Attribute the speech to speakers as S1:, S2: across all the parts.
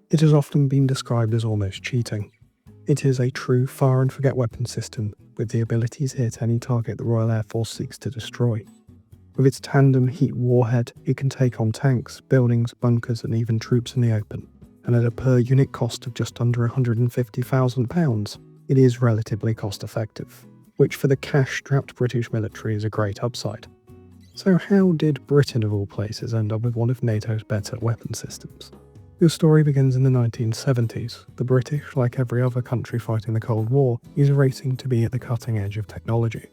S1: It has often been described as almost cheating. It is a true fire-and-forget weapon system with the ability to hit any target the Royal Air Force seeks to destroy. With its tandem heat warhead, it can take on tanks, buildings, bunkers and even troops in the open, and at a per-unit cost of just under £150,000, it is relatively cost-effective, which for the cash-strapped British military is a great upside. So how did Britain of all places end up with one of NATO's better weapon systems? The story begins in the 1970s. The British, like every other country fighting the Cold War, is racing to be at the cutting edge of technology.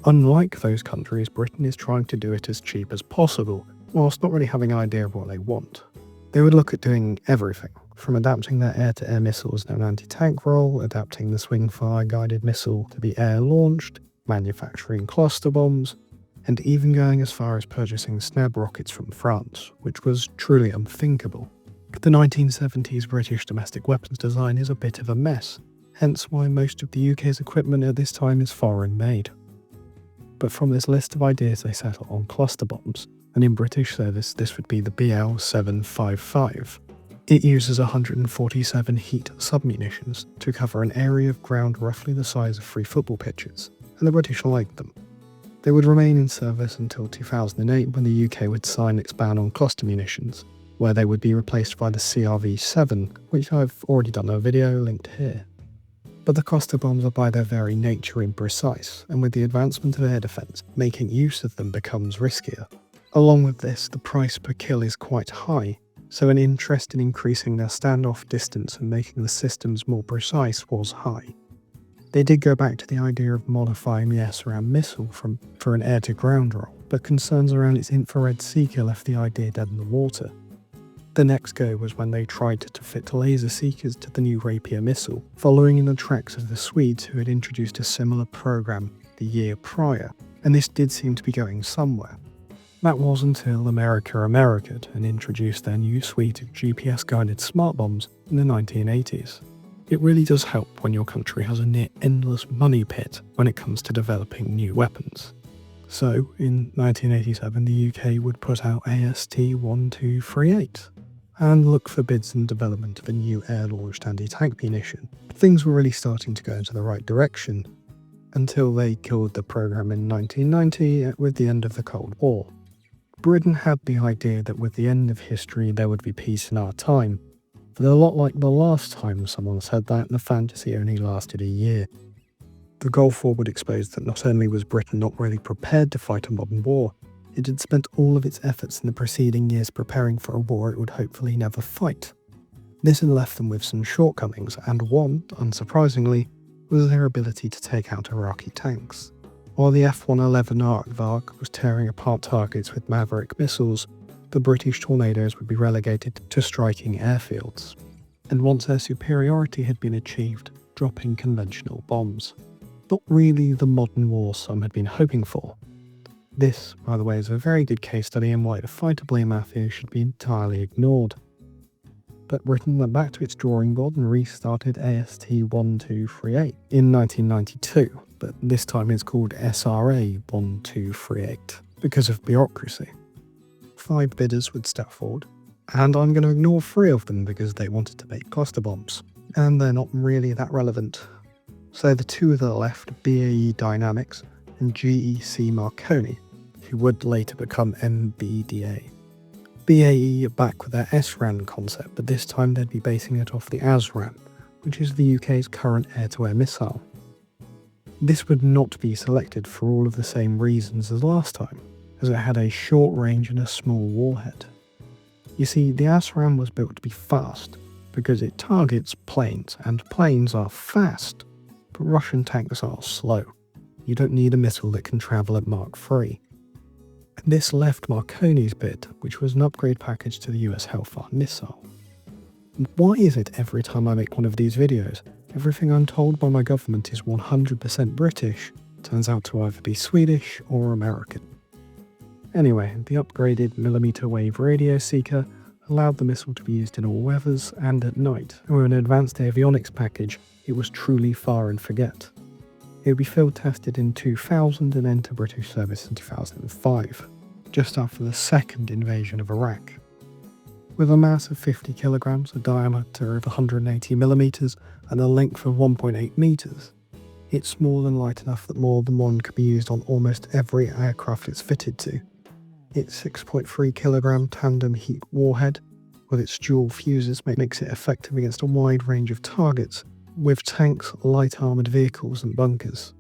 S1: Unlike those countries, Britain is trying to do it as cheap as possible, whilst not really having an idea of what they want. They would look at doing everything, from adapting their air-to-air missiles in an anti-tank role, adapting the swing-fire guided missile to be air-launched, manufacturing cluster bombs, and even going as far as purchasing Snab rockets from France, which was truly unthinkable. The 1970s British domestic weapons design is a bit of a mess, hence why most of the UK's equipment at this time is foreign-made. But from this list of ideas they settle on cluster bombs, and in British service this would be the BL-755. It uses 147 heat submunitions to cover an area of ground roughly the size of 3 football pitches, and the British liked them. They would remain in service until 2008 when the UK would sign its ban on cluster munitions, where they would be replaced by the CRV-7, which I've already done a video linked here. But the cluster bombs are by their very nature imprecise, and with the advancement of air defence, making use of them becomes riskier. Along with this, the price per kill is quite high, so an interest in increasing their standoff distance and making the systems more precise was high. They did go back to the idea of modifying the SRAM missile for an air-to-ground role, but concerns around its infrared seeker left the idea dead in the water. The next go was when they tried to fit laser seekers to the new Rapier missile, following in the tracks of the Swedes who had introduced a similar program the year prior, and this did seem to be going somewhere. That was until America'd and introduced their new suite of GPS-guided smart bombs in the 1980s. It really does help when your country has a near-endless money pit when it comes to developing new weapons. So, in 1987 the UK would put out AST-1238 and look for bids and development of a new air-launched anti-tank munition. Things were really starting to go into the right direction, until they killed the program in 1990 with the end of the Cold War. Britain had the idea that with the end of history there would be peace in our time, but a lot like the last time someone said that, the fantasy only lasted a year. The Gulf War would expose that not only was Britain not really prepared to fight a modern war, it had spent all of its efforts in the preceding years preparing for a war it would hopefully never fight. This had left them with some shortcomings, and one, unsurprisingly, was their ability to take out Iraqi tanks. While the F-111 Aardvark was tearing apart targets with Maverick missiles, the British Tornadoes would be relegated to striking airfields, and once their superiority had been achieved, dropping conventional bombs. Not really the modern war some had been hoping for. This, by the way, is a very good case study in why the fighter-blame mafia should be entirely ignored. But Britain went back to its drawing board and restarted AST-1238 in 1992, but this time it's called SRA-1238 because of bureaucracy. 5 bidders would step forward, and I'm going to ignore 3 of them because they wanted to make cluster bombs, and they're not really that relevant. So the 2 that are left, BAE Dynamics and GEC Marconi, who would later become MBDA. BAE are back with their SRAM concept, but this time they'd be basing it off the ASRAM, which is the UK's current air-to-air missile. This would not be selected for all of the same reasons as last time, as it had a short range and a small warhead. You see, the ASRAM was built to be fast, because it targets planes, and planes are fast, but Russian tanks are slow. You don't need a missile that can travel at Mach 3. This left Marconi's bid, which was an upgrade package to the US Hellfire missile. Why is it every time I make one of these videos, everything I'm told by my government is 100% British, turns out to either be Swedish or American? Anyway, the upgraded millimeter wave radio seeker allowed the missile to be used in all weathers and at night, and with an advanced avionics package, it was truly fire and forget. It would be field tested in 2000 and enter British service in 2005, just after the second invasion of Iraq. With a mass of 50 kilograms, a diameter of 180 millimeters, and a length of 1.8 meters, it's small and light enough that more than one could be used on almost every aircraft it's fitted to. Its 6.3 kilogram tandem heat warhead, with its dual fuses, makes it effective against a wide range of targets, with tanks, light armoured vehicles and bunkers.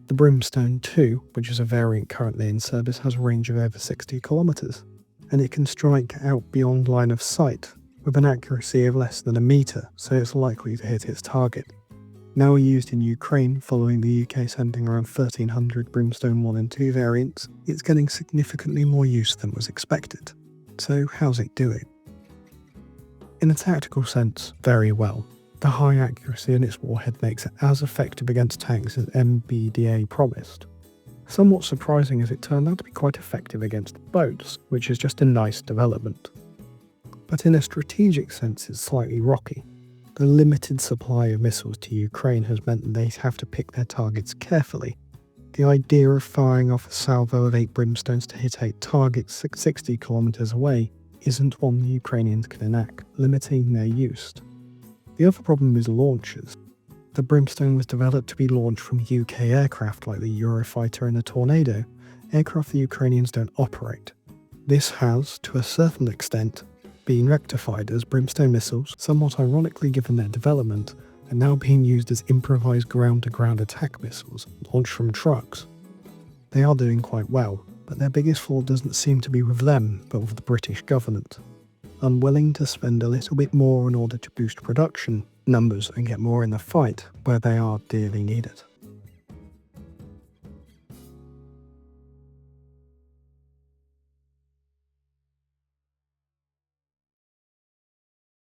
S1: The Brimstone 2, which is a variant currently in service, has a range of over 60 kilometers, and it can strike out beyond line of sight, with an accuracy of less than a meter, so it's likely to hit its target. Now used in Ukraine, following the UK sending around 1,300 Brimstone 1 and 2 variants, it's getting significantly more use than was expected. So how's it doing? In a tactical sense, very well. The high accuracy in its warhead makes it as effective against tanks as MBDA promised. Somewhat surprising as it turned out to be quite effective against boats, which is just a nice development. But in a strategic sense, it's slightly rocky. The limited supply of missiles to Ukraine has meant that they have to pick their targets carefully. The idea of firing off a salvo of 8 Brimstones to hit 8 targets 60 kilometers away isn't one the Ukrainians can enact, limiting their use. The other problem is launchers. The Brimstone was developed to be launched from UK aircraft like the Eurofighter and the Tornado, aircraft the Ukrainians don't operate. This has, to a certain extent, been rectified as Brimstone missiles, somewhat ironically given their development, are now being used as improvised ground-to-ground attack missiles launched from trucks. They are doing quite well, but their biggest flaw doesn't seem to be with them, but with the British government, unwilling to spend a little bit more in order to boost production numbers and get more in the fight where they are dearly needed.